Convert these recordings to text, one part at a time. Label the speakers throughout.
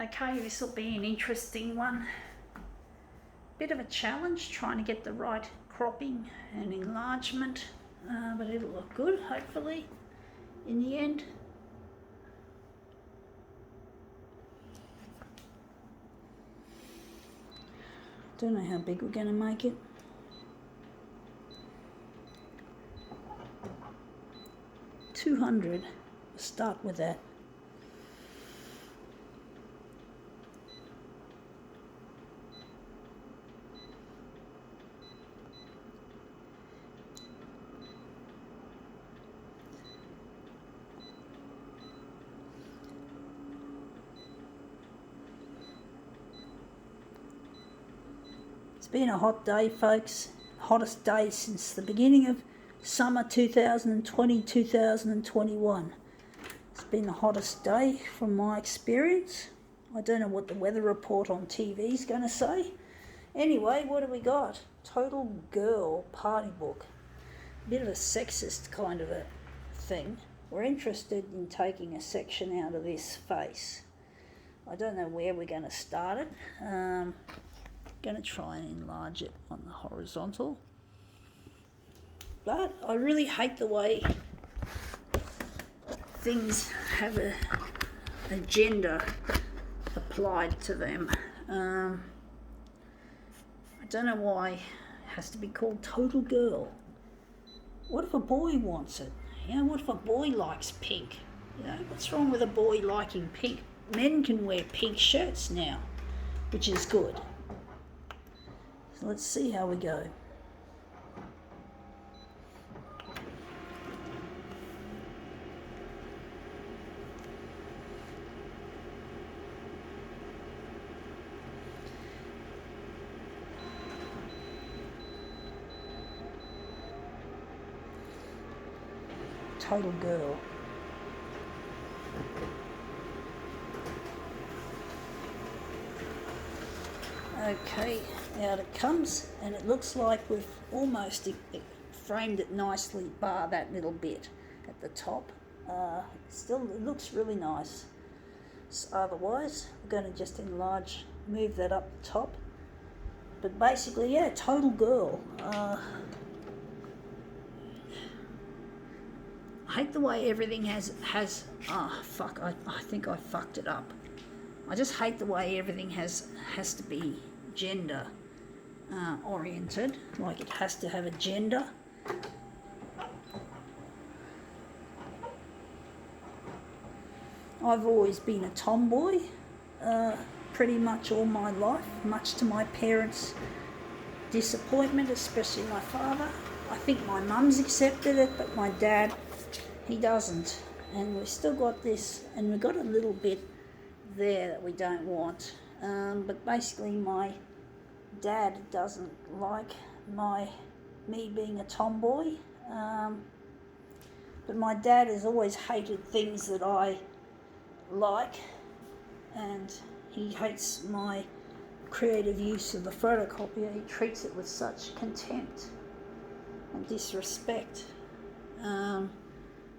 Speaker 1: Okay, this will be an interesting one. Bit of a challenge trying to get the right cropping and enlargement, but it'll look good hopefully in the end. Don't know how big we're going to make it. $200. Start with that. It's been a hot day, folks. Hottest day since the beginning of summer 2020-2021. It's been the hottest day from my experience. I don't know what the weather report on TV is going to say. Anyway, what do we got? Total Girl Party Book. Bit of a sexist kind of a thing. We're interested in taking a section out of this face. I don't know where we're going to start it. Going to try and enlarge it on the horizontal. But I really hate the way things have a gender applied to them. I don't know why it has to be called Total Girl. What if a boy wants it? You know, what if a boy likes pink? You know, what's wrong with a boy liking pink? Men can wear pink shirts now, which is good. So let's see how we go. Total Girl. Okay, out it comes, and it looks like we've almost framed it nicely, bar that little bit at the top. Still, it looks really nice. So otherwise, we're going to just move that up the top. But basically, yeah, Total Girl. I hate the way everything has fuck, I think I fucked it up. I just hate the way everything has to be gender oriented, like it has to have a gender. I've always been a tomboy, pretty much all my life, much to my parents' disappointment, especially my father. I think my mum's accepted it, but my dad, he doesn't. And we've still got this, and we've got a little bit there that we don't want. But basically my dad doesn't like me being a tomboy. But my dad has always hated things that I like, and he hates my creative use of the photocopier. He treats it with such contempt and disrespect.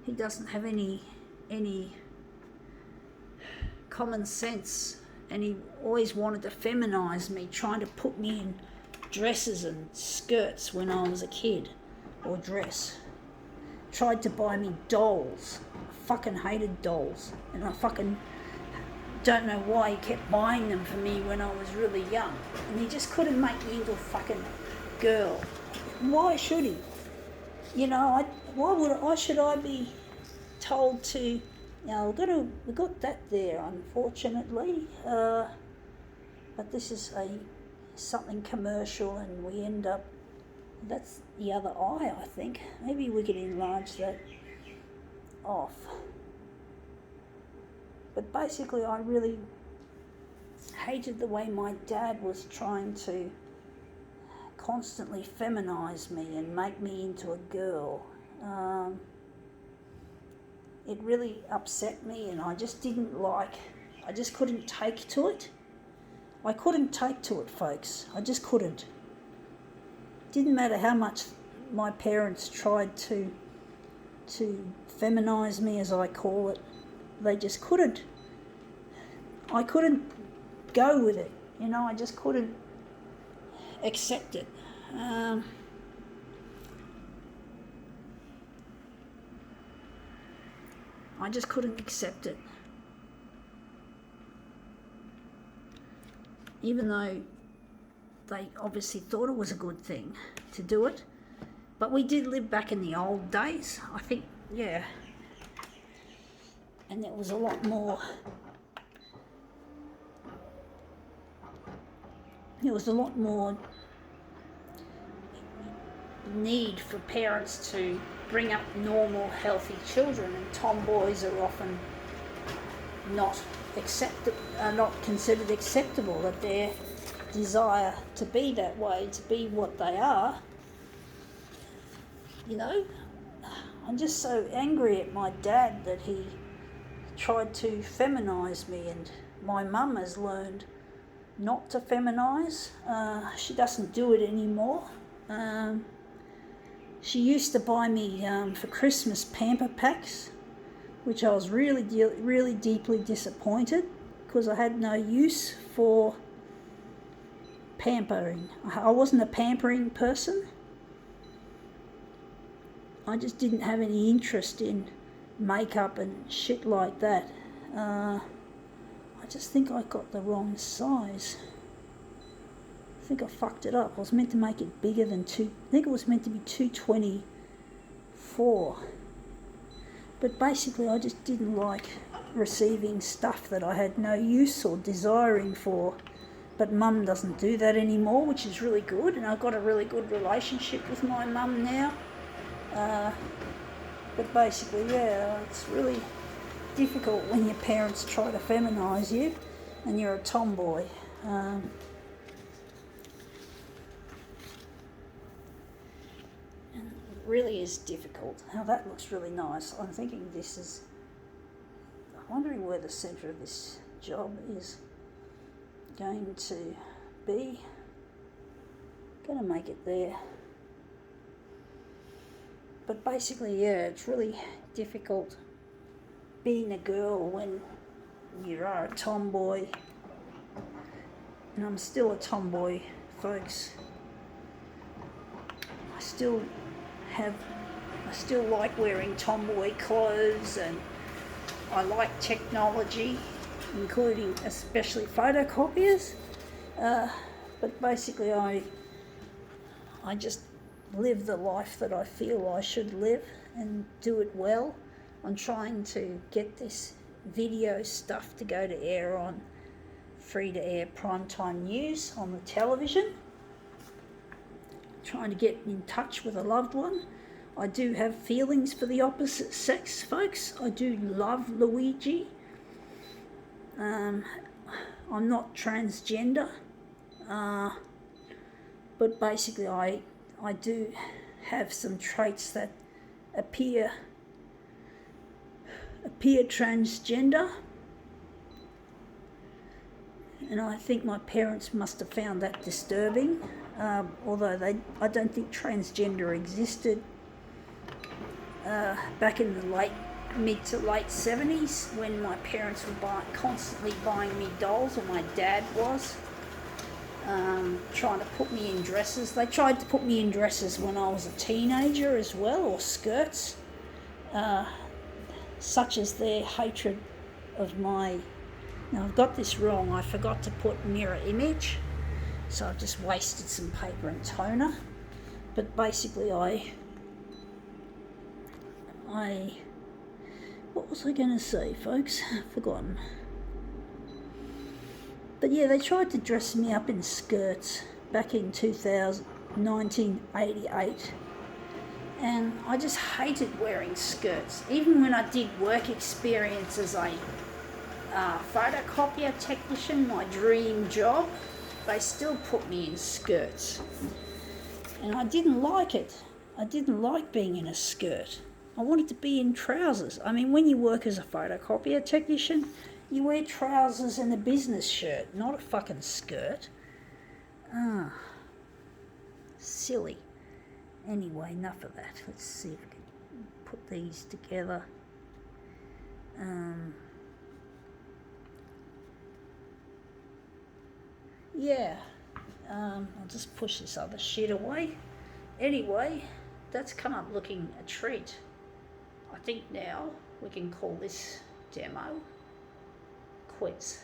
Speaker 1: He doesn't have any common sense, and he always wanted to feminize me, trying to put me in dresses and skirts when I was a kid, or dress. Tried to buy me dolls. I fucking hated dolls, and I fucking don't know why he kept buying them for me when I was really young, and he just couldn't make me into a fucking girl. Why should he? You know, why should I be told to, you know, we got that there, unfortunately, but this is something commercial, and we end up, that's the other eye, I think. Maybe we could enlarge that off. But basically, I really hated the way my dad was trying to constantly feminize me and make me into a girl. It really upset me, and I just couldn't take to it. I couldn't take to it, folks. I just couldn't. Didn't matter how much my parents tried to feminize me, as I call it. They just couldn't. I couldn't go with it. You know, I just couldn't accept it. I just couldn't accept it. Even though they obviously thought it was a good thing to do it. But we did live back in the old days, I think, yeah. And there was a lot more, need for parents to bring up normal, healthy children, and tomboys are often not considered acceptable, that their desire to be that way, to be what they are. You know, I'm just so angry at my dad that he tried to feminise me, and my mum has learned not to feminise. She doesn't do it anymore. She used to buy me for Christmas pamper packs, which I was really deeply disappointed, because I had no use for pampering. I wasn't a pampering person. I just didn't have any interest in makeup and shit like that. I just think I got the wrong size. I think I fucked it up. I was meant to make it bigger than I think it was meant to be 224. But basically I just didn't like receiving stuff that I had no use or desiring for. But Mum doesn't do that anymore, which is really good, and I've got a really good relationship with my mum now. But basically, yeah, it's really difficult when your parents try to feminise you and you're a tomboy. And it really is difficult. Now that looks really nice. I'm thinking I'm wondering where the centre of this job is going to be. Gonna make it there. But basically, yeah, it's really difficult being a girl when you are a tomboy. And I'm still a tomboy, folks. I still like wearing tomboy clothes, and I like technology, including especially photocopiers. But basically I just live the life that I feel I should live and do it well. I'm trying to get this video stuff to go to air on free-to-air primetime news on the television. Trying to get in touch with a loved one. I do have feelings for the opposite sex, folks. I do love Luigi. I'm not transgender, but basically I do have some traits that appear transgender, and I think my parents must have found that disturbing, although I don't think transgender existed back in the mid to late 70s, when my parents were constantly buying me dolls, or my dad was. Trying to put me in dresses. They tried to put me in dresses when I was a teenager as well, or skirts, such as their hatred of my... Now I've got this wrong, I forgot to put mirror image, so I've just wasted some paper and toner. But basically what was I going to say, folks? I've forgotten. But yeah, they tried to dress me up in skirts back in 1988. And I just hated wearing skirts. Even when I did work experience as a photocopier technician, my dream job, they still put me in skirts. And I didn't like it. I didn't like being in a skirt. I wanted to be in trousers. I mean, when you work as a photocopier technician, you wear trousers and a business shirt, not a fucking skirt. Silly. Anyway, enough of that. Let's see if we can put these together. yeah, I'll just push this other shit away. Anyway, that's come up looking a treat. I think now we can call this demo quits.